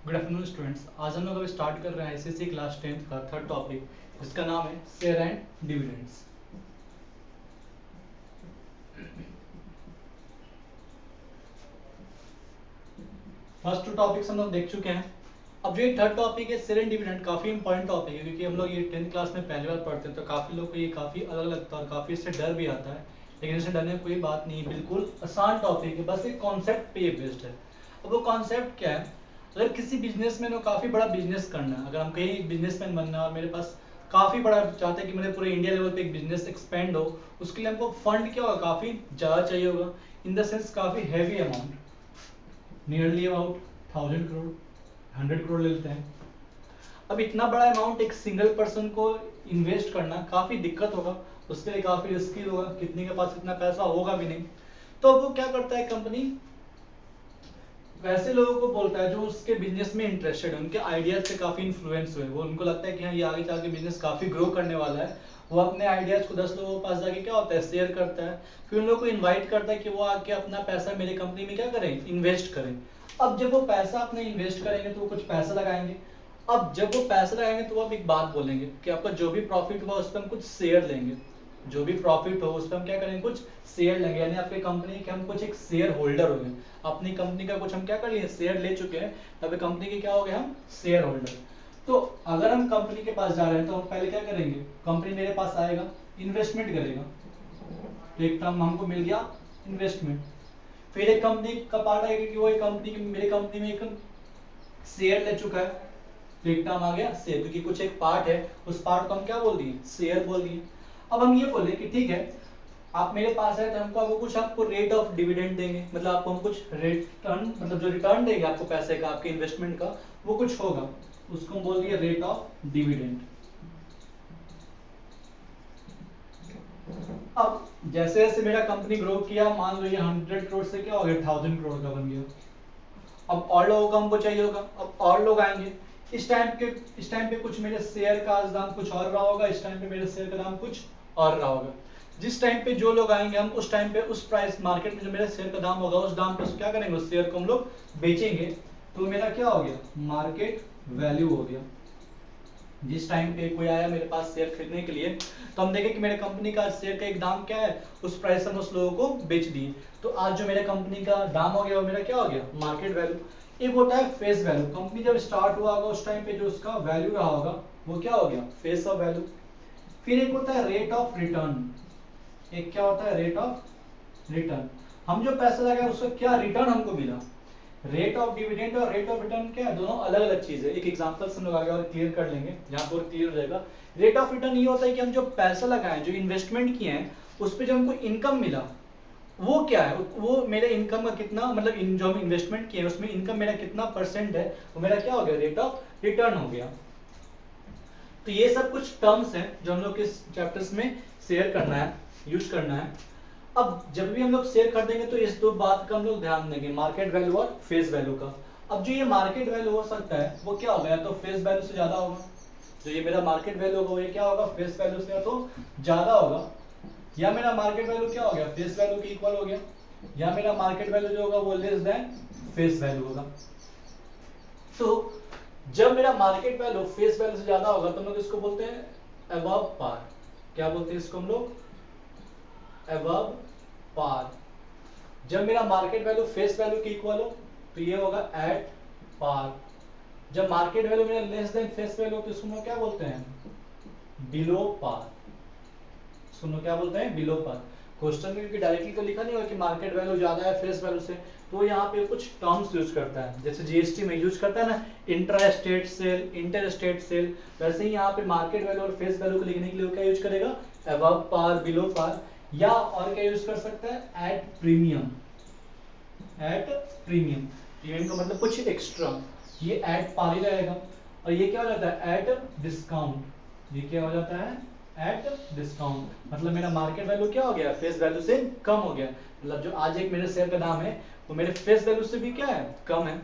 Good afternoon students. आज हम लोग अभी स्टार्ट कर रहे हैं आईसीएसई क्लास 10th का थर्ड टॉपिक, जिसका नाम है share and dividends. First to topics हम लोग देख चुके हैं। अब जो ये थर्ड टॉपिक है शेयर एंड डिविडेंड, काफी इंपॉर्टेंट टॉपिक है, क्योंकि हम लोग ये 10th क्लास में पहली बार पढ़ते हैं, तो काफी लोग को ये काफी अलग लगता है और काफी इससे डर भी आता है। लेकिन इससे डरने की कोई बात नहीं है, बिल्कुल आसान टॉपिक है, बस एक कॉन्सेप्ट पे बेस्ड है। अब वो कॉन्सेप्ट क्या है? अगर किसी बिजनेसमैन को काफी बड़ा बिजनेस करना है, अगर हम कहीं बिजनेसमैन बनना है और मेरे पास काफी बड़ा चाहते हैं कि मेरे पूरे इंडिया लेवल पे एक बिजनेस एक्सपेंड हो, उसके लिए हमको फंड क्या होगा, काफी ज्यादा चाहिए होगा। इन द सेंस काफी heavy amount, nearly about 1000 crore, 100 crore ले लेते हैं। अब इतना बड़ा अमाउंट एक सिंगल पर्सन को इन्वेस्ट करना काफी दिक्कत होगा, उसके लिए काफी रिस्की होगा, कितने के पास इतना पैसा होगा भी नहीं। तो अब वो क्या करता है, कंपनी वैसे लोगों को बोलता है जो उसके बिजनेस में इंटरेस्टेड है, उनके आइडियाज से काफी इन्फ्लुएंस हुए, वो उनको लगता है कि हाँ ये आगे जाके बिजनेस काफी ग्रो करने वाला है। वो अपने आइडियाज को 10 लोगों के पास जाके क्या होता है, शेयर करता है, फिर उन लोगों को इनवाइट करता है कि वो आके अपना पैसा मेरे कंपनी में क्या करें, इन्वेस्ट करें। अब जब वो पैसा अपने इन्वेस्ट करेंगे तो वो कुछ पैसा लगाएंगे। अब जब वो पैसा लगाएंगे तो वो अब एक बात बोलेंगे कि आपका जो भी प्रॉफिट हुआ उस पर हम कुछ शेयर लेंगे, जो भी प्रॉफिट हो उस पर हम क्या करेंगे, कुछ शेयर लेंगे, यानी आपकी कंपनी के हम कुछ एक शेयर होल्डर हो गए, अपनी कंपनी का कुछ हम क्या कर लिए, शेयर ले चुके हैं, तब कंपनी के क्या हो गए, हम शेयर होल्डर। तो अगर हम कंपनी के पास जा रहे हैं तो हम पहले क्या करेंगे, कंपनी मेरे पास आएगा, इन्वेस्टमेंट करेगा, तो एक टर्म हमको मिल गया इन्वेस्टमेंट। फिर एक कंपनी का पार्ट आएगा कि वो एक कंपनी मेरे कंपनी में एक शेयर ले चुका है, तो एक टर्म आ गया शेयर, क्योंकि कुछ एक पार्ट है, उस पार्ट को हम क्या बोल दिए, शेयर बोल दिए। अब हम ये बोले कि ठीक है, आप मेरे पास है तो हमको आपको कुछ आपको रेट ऑफ डिविडेंड देंगे, मतलब आपको हम कुछ रिटर्न, मतलब जो रिटर्न देंगे आपको पैसे का, आपके इन्वेस्टमेंट का, वो कुछ होगा, उसको हम बोल दिए रेट ऑफ डिविडेंड। अब जैसे जैसे मेरा कंपनी ग्रो किया, मान लो ये 100 करोड़ से क्या हो गया, 1000 करोड़ का बन गया। अब और लोगों को हमको चाहिए होगा, अब और लोग आएंगे, इस टाइम पे कुछ मेरे शेयर का दाम कुछ और रहा होगा, इस टाइम पे मेरे शेयर का दाम कुछ और रहा होगा। जिस टाइम पे जो लोग आएंगे, हम उस टाइम पे उस प्राइस मार्केट में जो मेरा शेयर का दाम होगा, उस दाम पे क्या करेंगे, उस शेयर को हम लोग बेचेंगे, तो मेरा क्या हो गया, मार्केट वैल्यू हो गया। जिस टाइम पे कोई आया मेरे पास शेयर खरीदने के लिए, तो हम देखें कि मेरे कंपनी का शेयर का एक दाम क्या है, उस प्राइस हम उस लोगों को बेच दिए, तो आज जो मेरे कंपनी का दाम हो गया वो मेरा क्या हो गया, मार्केट वैल्यू। एक होता है फेस वैल्यू, कंपनी जब स्टार्ट हुआ होगा उस टाइम पे जो उसका वैल्यू रहा होगा वो क्या हो गया, फेस ऑफ वैल्यू। फिर एक होता है रेट ऑफ रिटर्न, एक क्या होता है, रेट ऑफ रिटर्न, हम जो पैसा लगाए उसका क्या रिटर्न हमको मिला। रेट ऑफ डिविडेंड और रेट ऑफ रिटर्न क्या है, दोनों अलग अलग चीज है। एक एग्जांपल से हम लोग आगे और क्लियर कर लेंगे, जहां पर क्लियर हो जाएगा। रेट ऑफ रिटर्न ये होता है कि हम जो पैसा लगाए, जो इन्वेस्टमेंट किए हैं, उस पर जो हमको इनकम मिला, वो क्या है, वो मेरे इनकम का कितना, मतलब इन जो हम इन्वेस्टमेंट किए उसमें इनकम मेरा कितना परसेंट है, वो मेरा क्या हो गया, रेट ऑफ रिटर्न हो गया। तो ये सब कुछ टर्म्स हैं जो हम लोग इस चैप्टर्स में शेयर करना है, यूज करना है। अब जब भी हम लोग शेयर खरीदेंगे तो इस दो बात का हम लोग ध्यान देंगे, मार्केट वैल्यू और फेस वैल्यू का। अब जो ये मार्केट वैल्यू हो सकता है वो क्या होगा, या तो फेस वैल्यू से ज्यादा होगा, जो ये मेरा मार्केट वैल्यू होगा ये क्या होगा, फेस वैल्यू से या तो ज्यादा होगा, या मेरा मार्केट वैल्यू क्या हो गया, फेस वैल्यू के इक्वल हो गया, या मेरा मार्केट वैल्यू जो होगा वो लेस देन फेस वैल्यू होगा। तो जब मेरा मार्केट वैल्यू फेस वैल्यू से ज्यादा होगा तो हम लोग इसको बोलते हैं अबव पार। क्या बोलते हैं इसको हम लोग, अबव पार। जब मेरा मार्केट वैल्यू फेस वैल्यू के इक्वल हो तो ये होगा एट पार। जब मार्केट वैल्यू मेरा लेस देन फेस वैल्यू तो इसको हम लोग क्या बोलते हैं, बिलो पार। सुनो क्या बोलते हैं, बिलो पार। क्वेश्चन में क्योंकि डायरेक्टली तो लिखा नहीं होगा कि मार्केट वैल्यू ज्यादा है फेस वैल्यू से, तो यहाँ पे कुछ टर्म्स यूज करता है, जैसे जीएसटी में यूज करता है ना, intra state sale, inter state sale, वैसे ही यहाँ पे मार्केट वैल्यू और फेस वैल्यू को लिखने के लिए क्या यूज करेगा, अबव पार, बिलो पार, या और क्या यूज कर सकता है, at premium. At premium, premium का मतलब कुछ एक्स्ट्रा, ये एट पार ही रहेगा। और ये क्या हो जाता है, एट डिस्काउंट, ये क्या हो जाता है, एट डिस्काउंट। मतलब मेरा मार्केट वैल्यू क्या हो गया, फेस वैल्यू से कम हो गया, मतलब जो आज एक मेरे शेयर का दाम है वो मेरे फेस वैल्यू से भी क्या है, कम है।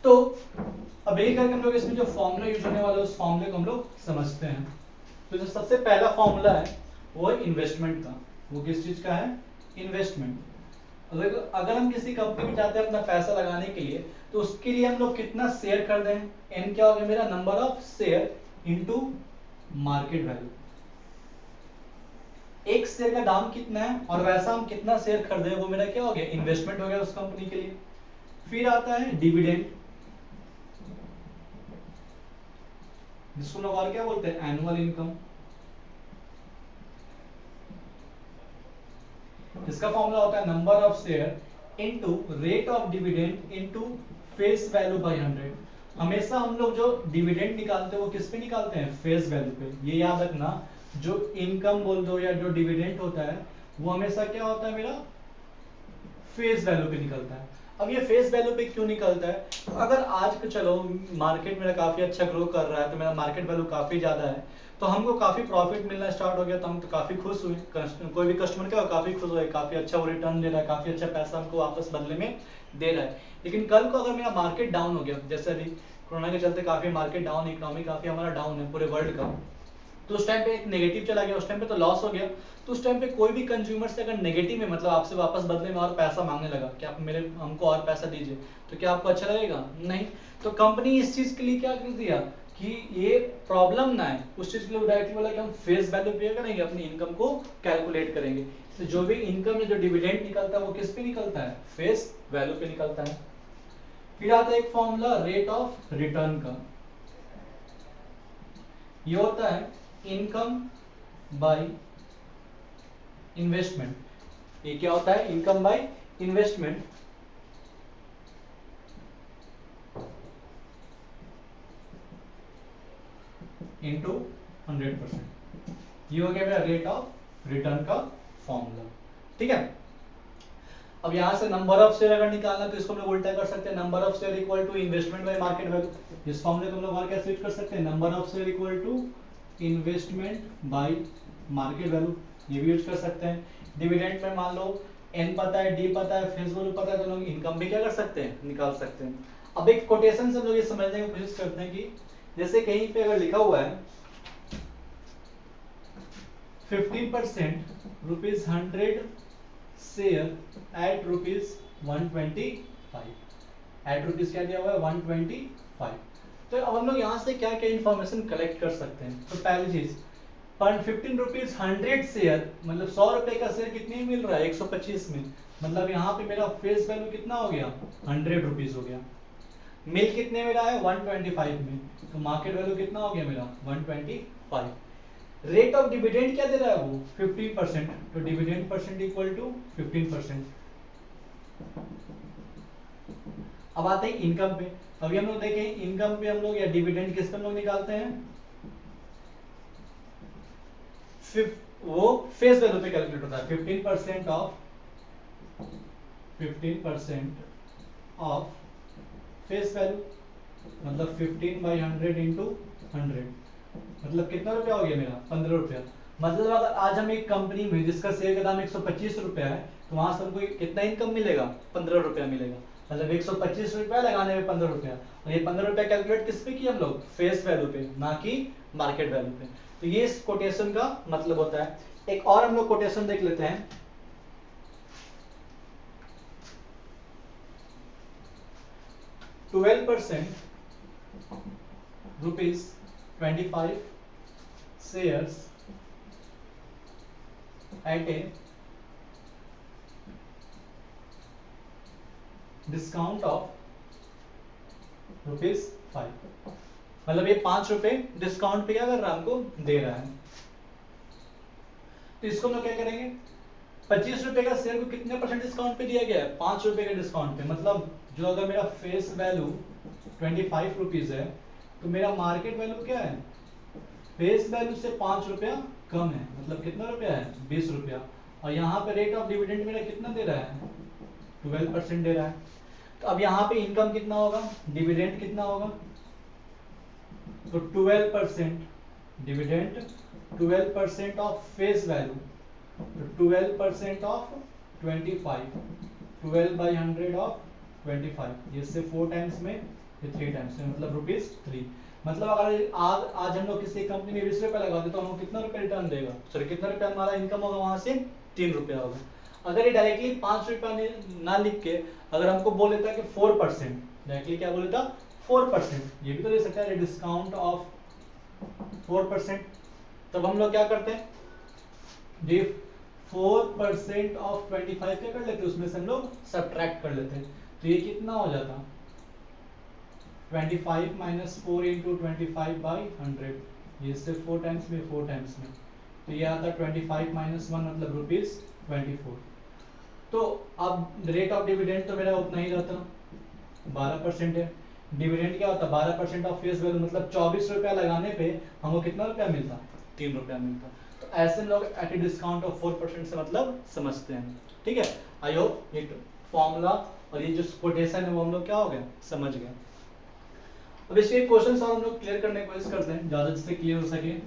तो अब यही करके हम लोग इसमें जो फॉर्मूला यूज होने वाला है उस फॉर्मूले को हम लोग समझते हैं। तो जो सबसे पहला फॉर्मूला है वो है इन्वेस्टमेंट का। वो किस चीज का है, इन्वेस्टमेंट। अगर हम किसी कंपनी में चाहते हैं अपना पैसा लगाने के लिए, तो उसके लिए हम लोग कितना शेयर खरीदे हैं, एन क्या हो गया मेरा, number of share into market value. एक शेयर का दाम कितना है और वैसा हम कितना शेयर खरीदे, वो मेरा क्या हो गया, इन्वेस्टमेंट हो गया उस कंपनी के लिए। फिर आता है डिविडेंड, जिसको लोग और क्या बोलते हैं, एनुअल इनकम। इसका फॉर्मूला होता है number of share into rate of dividend into face value by 100। हमेशा हम लोग जो डिविडेंड निकालते हैं वो किस पे निकालते हैं, फेस वैल्यू पे। ये याद रखना, जो इनकम बोल दो या जो डिविडेंड होता है वो हमेशा क्या होता है मेरा, फेस वैल्यू पे निकलता है। अब ये फेस वैल्यू पे क्यों निकलता है, तो अगर आज के चलो मार्केट मेरा काफी अच्छा ग्रो कर रहा है, तो मेरा मार्केट वैल्यू काफी ज्यादा है, तो हमको काफी प्रॉफिट मिलना स्टार्ट हो गया, तो हम तो काफी खुश हुए। कोई भी कस्टमर क्या काफी खुश हुए, काफी अच्छा वो रिटर्न दे रहा है, काफी अच्छा पैसा हमको वापस बदले में दे रहा है। लेकिन कल को अगर मेरा मार्केट डाउन हो गया, जैसे अभी कोरोना के चलते काफी मार्केट डाउन, इकोनॉमी काफी हमारा डाउन है पूरे वर्ल्ड का, तो उस टाइम पे एक नेगेटिव चला गया, उस टाइम पे तो लॉस हो गया। तो उस टाइम पे कोई भी कंज्यूमर से अगर नेगेटिव में, मतलब आपसे वापस बदले में और पैसा मांगने लगा कि आप मेरे हमको और पैसा दीजिए, तो क्या आपको अच्छा लगेगा, नहीं। तो कंपनी इस चीज के लिए क्या कर दिया कि ये प्रॉब्लम ना है, उस चीज के लिए डायरेक्टली बोला कि हम फेस वैल्यू पे करेंगे, अपनी इनकम को कैलकुलेट करेंगे। तो जो भी इनकम है, जो डिविडेंड निकलता है, वो किस पे निकलता है, फेस वैल्यू पे निकलता है। फिर आता है एक फॉर्मूला रेट ऑफ रिटर्न का, ये होता है इनकम बाय इन्वेस्टमेंट। ये क्या होता है, इनकम बाय इन्वेस्टमेंट इंटू 100%। ये हो गया मेरा रेट ऑफ रिटर्न का फॉर्मूला, ठीक है। अब यहां से नंबर ऑफ शेयर अगर निकालना, तो इसको हम लोग उल्टा कर सकते हैं, number of share equal to investment by market value. इस फॉर्मूले को हम लोग और क्या स्विच कर सकते हैं, number of share equal to investment by market value, ये भी यूज कर सकते हैं। डिविडेंड में मान लो एन पता है, डी पता है, फेस वैल्यू पता है, तो लोग इनकम भी क्या कर सकते हैं, निकाल सकते हैं। अब एक कोटेशन से हम लोग ये समझने की कोशिश करते हैं कि जैसे कहीं पे अगर लिखा हुआ है 15% rupees 100 share at rupees 125, at rupees क्या दिया हुआ है, 125। तो अब हम लोग यहाँ से क्या क्या इंफॉर्मेशन कलेक्ट कर सकते हैं, तो पहली चीज, पर 15 रुपीज 100 शेयर, मतलब 100 रुपए का शेयर कितने में मिल रहा है, 125 में। मतलब यहाँ पे मेरा फेस वैल्यू कितना हो गया, 100 रुपीज हो गया। मिल कितने में रहा है, 125 में, तो मार्केट वैल्यू कितना हो गया मेरा, 125। रेट ऑफ डिविडेंड क्या दे रहा है वो, 15%, तो डिविडेंड परसेंट इक्वल टू 15%। अब आते हैं इनकम पे। अभी हम लोग देखें इनकम पे हम लोग या डिविडेंड किस पे हम लोग निकालते हैं, वो फेस वैल्यू पे कैलकुलेट होता है। 15% ऑफ फेस वैल्यू, मतलब 15/100 इंटू 100, मतलब कितना रुपया हो गया मेरा, 15 रुपया। मतलब अगर आज हम एक कंपनी में जिसका शेयर का दाम 125 रुपया है, तो वहां से हमको कितना इनकम मिलेगा, 15 रुपया मिलेगा। मतलब 125 रुपया लगाने में 15 रुपया, और ये 15 रुपया कैलकुलेट किस पे किया हम लोग, फेस वैल्यू पे, ना कि मार्केट वैल्यू पे। तो ये इस कोटेशन का मतलब होता है। एक और हम लोग कोटेशन देख लेते हैं, 12% rupees 25 shares at a discount of ₹5। मतलब ये 5 रुपए डिस्काउंट पे क्या कर रहा है, हमको दे रहा है। तो इसको हम लोग क्या करेंगे, 25 रुपए का शेयर को कितने परसेंट डिस्काउंट पे दिया गया है, 5 रुपए के डिस्काउंट पे। मतलब जो अगर मेरा फेस वैल्यू 25 रुपीज है, तो मेरा मार्केट वैल्यू क्या है, फेस वैल्यू से 5 रुपया कम है, मतलब कितना रुपया है, 20 रुपया। और यहाँ पे रेट ऑफ डिविडेंड मेरा कितना दे रहा है, 12% दे रहा है। तो अब यहाँ पे इनकम कितना होगा, डिविडेंड कितना होगा, तो 12% डिविडेंड, 12% ऑफ फेस वैल्यू, तो 12% ऑफ 25, 12/100 ऑफ 25, ये से 4 टाइम्स में, ये 3 टाइम्स में, मतलब ₹3। मतलब अगर आज हम लोग किसी कंपनी में 20 रुपए लगाते, तो हमको कितना रुपया रिटर्न देगा, सॉरी कितना रुपया हमारा इनकम होगा वहां से, 3 रुपया होगा। अगर ये डायरेक्टली 5 रुपया ना लिख के अगर हमको बोल देता है कि 4%, डायरेक्टली क्या बोला था 4%, ये भी तो ले सकता है डिस्काउंट ऑफ 4%। तब हम लोग क्या करते हैं, जी 4% ऑफ 25 क्या कर लेते हैं, उसमें से हम लोग सब्ट्रैक्ट कर लेते हैं। तो ये कितना हो जाता 25 माइनस 4 इंटू 25/100, ये सिर्फ 4 टाइम्स में 4 टाइम्स में, तो ये आता 25 माइनस 1 मतलब ₹24। तो अब रेट ऑफ डिविडेंड तो मेरा उतना ही रहता 12% है। डिविडेंड क्या होता 12% ऑफ फेस वैल्यू, मतलब 24 रुपया लगाने पे हमको कितना रुपया मिलता 3 रुपया मिलता। तो ऐसे लोग एट ए डिस्काउंट ऑफ 4% से मतलब समझते हैं। ठीक है, आई होप ये फॉर्मूला और ये जो कोटेशन है वो हम लोग क्या हो गया समझ गए। अब इसके क्वेश्चन और हम लोग क्लियर करने की कोशिश करते हैं ज्यादा जिससे क्लियर हो सके।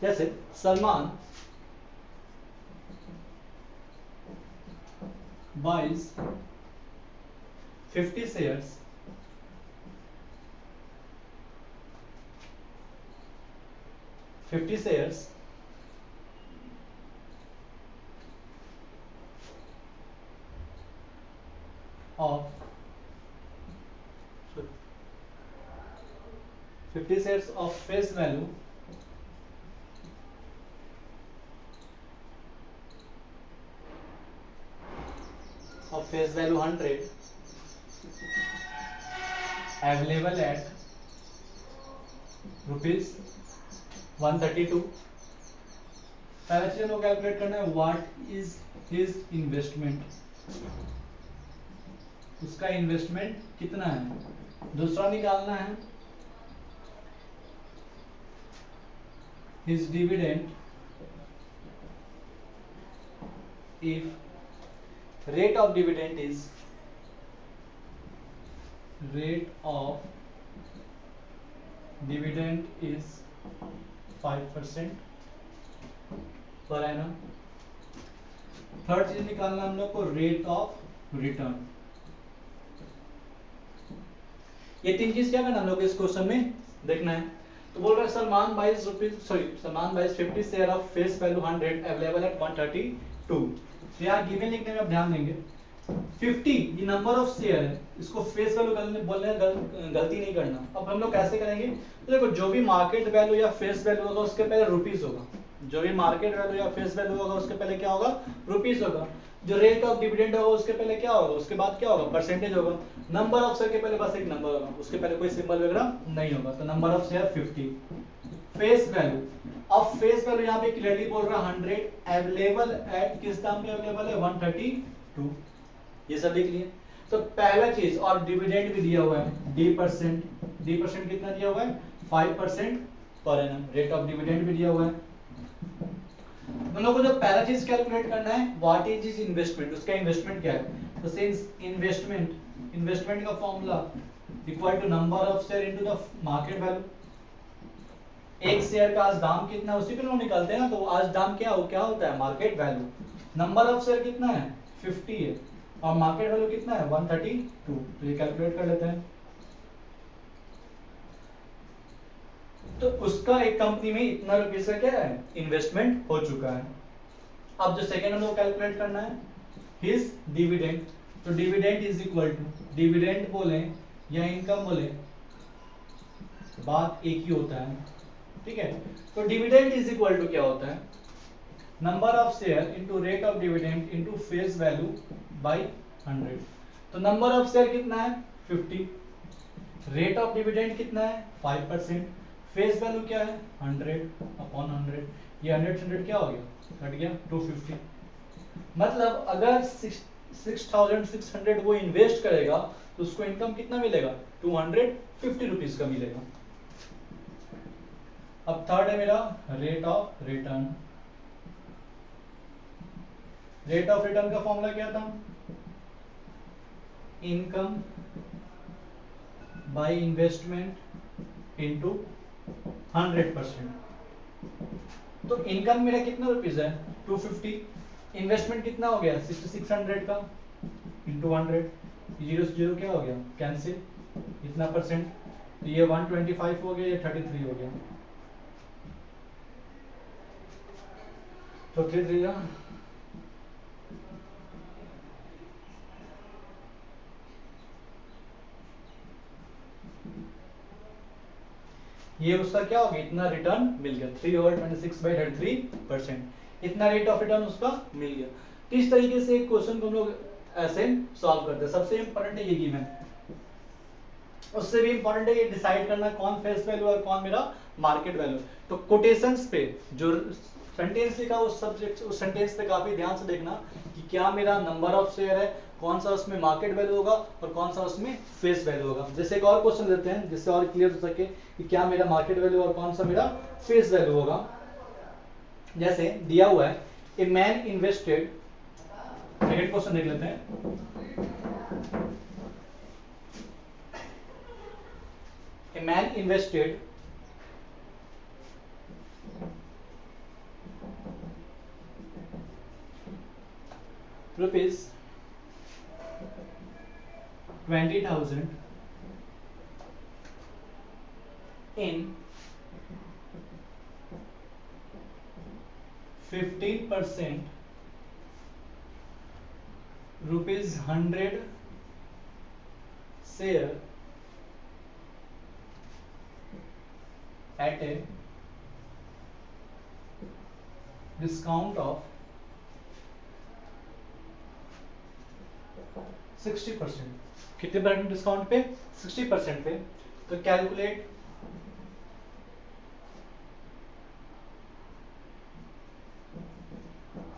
जैसे Salman buys 50 shares of 50 shares of face value of face value 100 available at rupees 132। पहला चीज हमको कैलकुलेट करना है व्हाट इज हिज इन्वेस्टमेंट, उसका इन्वेस्टमेंट कितना है। दूसरा निकालना है his dividend if rate of dividend is rate of dividend is 5% per annum। Third चीज निकालना हम लोग को रेट ऑफ रिटर्न। ये तीन चीज क्या करना हम लोग इस क्वेश्चन में देखना है। तो बोल रहा है Salman buys 50 share of face value 100 available at 132। तो यहाँ गिवन लिखने में आप ध्यान देंगे 50 ये नंबर ऑफ शेयर है, इसको फेस वैल्यू बोलने गलती नहीं करना। अब हम लोग कैसे करेंगे, तो देखो जो भी मार्केट वैल्यू या फेस वैल्यू होगा उसके पहले रुपीस होगा, जो भी मार्केट वैल्यू या फेस वैल्यू होगा उसके पहले क्या होगा रुपीस होगा। जो रेट ऑफ डिविडेंड होगा उसके पहले क्या होगा, उसके बाद क्या होगा परसेंटेज होगा। नंबर ऑफ शेयर के पहले बस एक नंबर होगा, उसके पहले कोई सिंबल वगैरह नहीं होगा। तो number of share 50। Face value, अब फेस वैल्यू यहाँ पे क्लियरली बोल रहा है 100 अवेलेबल एट किस दाम पे अवेलेबल है 132, ये सब लिख लिए। तो पहला चीज और डिविडेंड भी दिया हुआ है डी परसेंट कितना दिया हुआ है 5% per annum, rate of dividend भी दिया हुआ है। हम लोग को जो पहला चीज कैलकुलेट करना है व्हाट इज इज इन्वेस्टमेंट, उसका इन्वेस्टमेंट क्या है। तो सिंस इन्वेस्टमेंट का formula equal to number of share into the market value. एक शेयर का आज दाम कितना है उसी पे लोग निकालते हैं ना, तो आज दाम क्या होता है market value. Number of share कितना है 50 है और मार्केट वैल्यू कितना है 132, तो ये कैलकुलेट कर लेते हैं। तो उसका एक कंपनी में इतना रुपीस का क्या है इन्वेस्टमेंट हो चुका है। अब जो सेकंड हमको कैलकुलेट करना है हिज डिविडेंड। तो dividend is equal to, dividend बोले या इनकम बोले बात एक ही होता है, ठीक है। तो डिविडेंड इज इक्वल टू क्या होता है number of share into rate of dividend into face value by 100। तो नंबर ऑफ शेयर कितना है 50, रेट ऑफ डिविडेंड कितना है 5%, फेस वैल्यू क्या है 100 अपॉन 100। ये 100 से 100 क्या हो गया कट गया 250। मतलब अगर 6600 वो इन्वेस्ट करेगा तो उसको इनकम कितना मिलेगा 250 रुपीज का मिलेगा। अब थर्ड है मेरा rate of return. Rate of return का फॉर्मूला क्या था इनकम बाय इन्वेस्टमेंट इनटू 100%। तो इनकम मेरा कितना रुपीस है 250, इन्वेस्टमेंट कितना हो गया 6600 का इंटू 100, जीरो से जीरो क्या हो गया कैंसिल, इतना परसेंट, तो ये 125 हो गया, ये 33 हो गया, तो 33 ये उसका क्या हो गया, इतना रिटर्न मिल गया 3/26/33%, इतना रेट ऑफ रिटर्न उसका मिल गया। तो इस तरीके से एक क्वेश्चन को हम लोग ऐसे सॉल्व करते हैं। सबसे इंपॉर्टेंट है ये गिवन, उससे भी इंपॉर्टेंट है ये डिसाइड करना कौन फेस वैल्यू और कौन मेरा मार्केट वैल्यू। तो कोटेशंस पे जो सेंटेंस लिखा उस सब्जेक्ट उस सेंटेंस पे काफी ध्यान से देखना कि क्या मेरा नंबर ऑफ शेयर है, कौन सा उसमें मार्केट वैल्यू होगा और कौन सा उसमें फेस वैल्यू होगा। जैसे एक और क्वेश्चन देते हैं जिससे और क्लियर हो सके कि क्या मेरा मार्केट वैल्यू और कौन सा मेरा फेस वैल्यू होगा। जैसे दिया हुआ है a man invested, second question देख लेते हैं। A man invested rupees 20,000 in 15% rupees 100 share at a discount of 60%। कितने परसेंट डिस्काउंट पे, 60% पे। तो calculate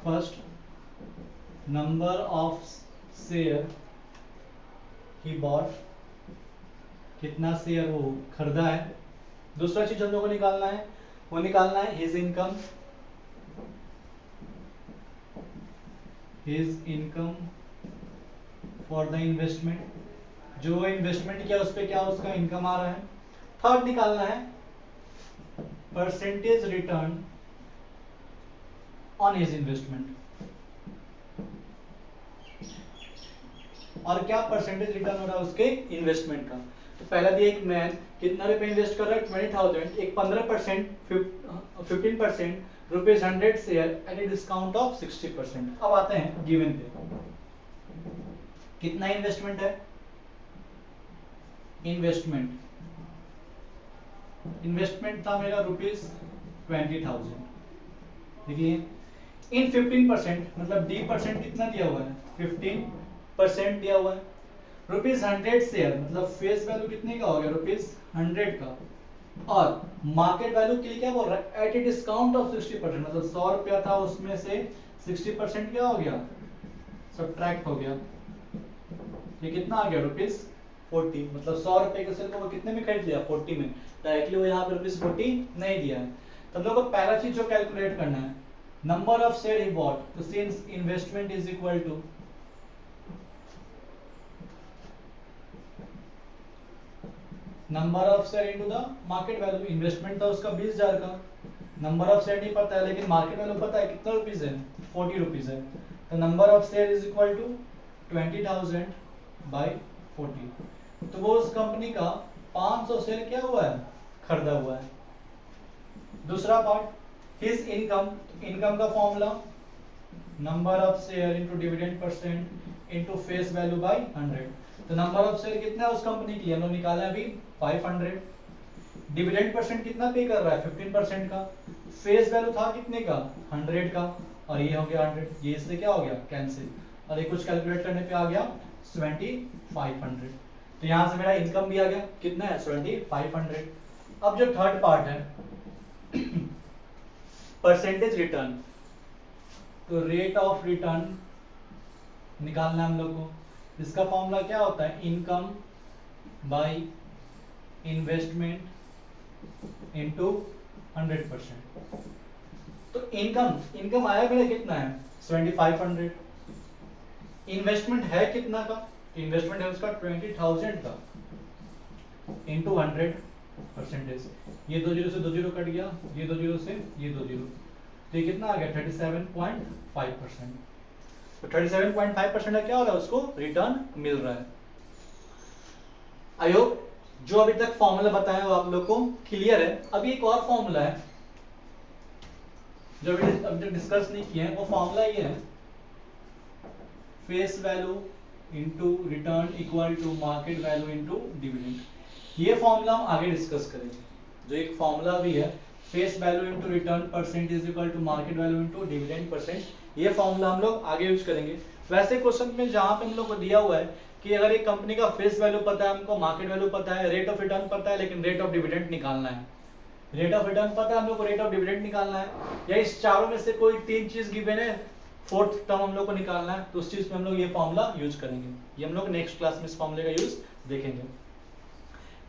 first number of share he bot, कितना शेयर वो खरीदा है। दूसरा चीज हम लोग को निकालना है, वो निकालना है his income, his income for the investment, जो इन्वेस्टमेंट किया उस पे क्या उसका इनकम आ रहा है। थर्ड निकालना है percentage return on his investment, और क्या परसेंटेज रिटर्न हो रहा है उसके इन्वेस्टमेंट का। तो पहला दिया एक मैन कितना रुपए इन्वेस्ट कर रहा है 20,000, एक 15% 15% rupees 100 share eight a discount of 60%। अब आते हैं गिवन पे, कितना इन्वेस्टमेंट है, इन्वेस्टमेंट था मेरा ₹20,000। देखिए इन 15% मतलब डी परसेंट कितना दिया हुआ है, 15% दिया हुआ है। ₹100 शेयर मतलब फेस वैल्यू कितने का हो गया, ₹100 का, और मार्केट वैल्यू के लिए क्या बोल रहा है, एट ए डिस्काउंट ऑफ 60%, मतलब 100 रुपया था उसमें से 60% क्या हो गया, सब्ट्रैक्ट हो गया। ये कितना आ गया, ₹40, मतलब 100 रुपए के शेयर को वो कितने में खरीद लिया, 40 में। डायरेक्टली वो यहाँ पे ₹40 नहीं दिया है। तो हम लोग को पहला चीज जो कैलकुलेट करना है, number of share he bought, तो since investment is equal to number of share into the market value. Investment था उसका 20,000 का, नंबर ऑफ शेयर नहीं पता है लेकिन मार्केट वैल्यू पता है कितना रुपीज है, 40 रुपीज है। तो number of share is equal to 20,000 by 40। तो वो उस कंपनी का 500 शेयर क्या हुआ है, खरीदा हुआ है। दूसरा पार्ट हिज इनकम, इनकम का formula number of share into dividend percent into face value by 100। तो नंबर ऑफ शेयर कितना है उस कंपनी की, हम लोग निकाला है अभी 500। डिविडेंड परसेंट कितना पे कर रहा है, 15% का। फेस वैल्यू था कितने का, 100 का, और ये हो गया 100, ये इससे क्या हो गया, कैंसिल, और ये कुछ कैलकुलेट करने पे आ गया 7500। तो यहां से मेरा इनकम भी आ गया, कितना है 7500। अब जो थर्ड पार्ट है परसेंटेज रिटर्न, तो रेट ऑफ रिटर्न निकालना है हम लोग को। इसका फॉर्मूला क्या होता है, इनकम बाय इन्वेस्टमेंट इनटू 100%। तो इनकम आया मेरा कितना है 7500, इन्वेस्टमेंट है कितना का, इन्वेस्टमेंट है उसका 20,000 का इनटू 100%। ये 2 जीरो से 2 जीरो कट गया, ये 2 जीरो से ये 2 जीरो, तो ये कितना आ गया 37.5%। तो 37.5% का क्या हो रहा है, उसको रिटर्न मिल रहा है। आई होप जो अभी तक फॉर्मूला बताया वो आप लोग को क्लियर है। अभी एक और फॉर्मूला है जो अभी तक डिस्कस नहीं किया है, वो फॉर्मूला ये है, face value into return equal to market value into dividend. ये फॉर्मूला हम आगे डिस्कस करेंगे। जो एक फॉर्मूला भी है, face value into return percent is equal to market value into dividend percent, ये फॉर्मूला हम लोग आगे यूज करेंगे। वैसे क्वेश्चन में जहां पे हम लोग को दिया हुआ है कि अगर एक कंपनी का फेस वैल्यू पता है, हमको मार्केट वैल्यू पता है, रेट ऑफ रिटर्न पता है, लेकिन रेट ऑफ डिविडेंड निकालना है। रेट ऑफ रिटर्न पता है हम लोग को, रेट ऑफ डिविडेंड निकालना है, या इस चारों में से कोई तीन चीज गिवन है, फोर्थ टर्म हम लोग को निकालना है, तो उस चीज में हम लोग ये फॉर्मूला यूज करेंगे। ये हम लोग नेक्स्ट क्लास में इस फॉर्मूले का यूज देखेंगे।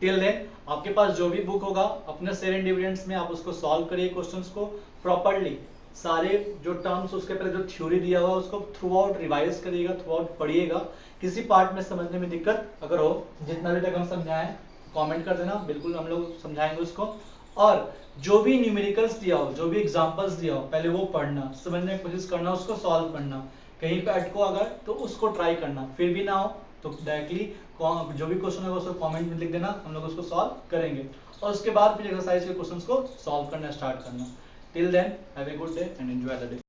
टिल देन आपके पास जो भी बुक होगा अपने शेयर एंड डिविडेंड्स में आप उसको सॉल्व करिए, क्वेश्चंस को प्रॉपर्ली, सारे जो टर्म्स उसके पहले जो थ्योरी दिया हुआ उसको थ्रू आउट रिवाइज करिएगा, थ्रू आउट पढ़िएगा। किसी पार्ट में समझने में दिक्कत अगर हो, जितना भी तक हम समझाएं कमेंट कर देना, बिल्कुल हम लोग समझाएंगे उसको। और जो भी न्यूमेरिकल्स दिया हो, जो भी एग्जांपल्स दिया हो, पहले वो पढ़ना, समझने की कोशिश करना, उसको सॉल्व करना। कहीं पे अटको अगर तो उसको ट्राई करना, फिर भी ना हो तो डायरेक्टली जो भी क्वेश्चन है उसको कमेंट में लिख देना, हम लोग उसको सॉल्व करेंगे। और उसके बाद फिर एक्सरसाइज के क्वेश्चंस को सॉल्व करना स्टार्ट करना। Till then have a good day and enjoy the day.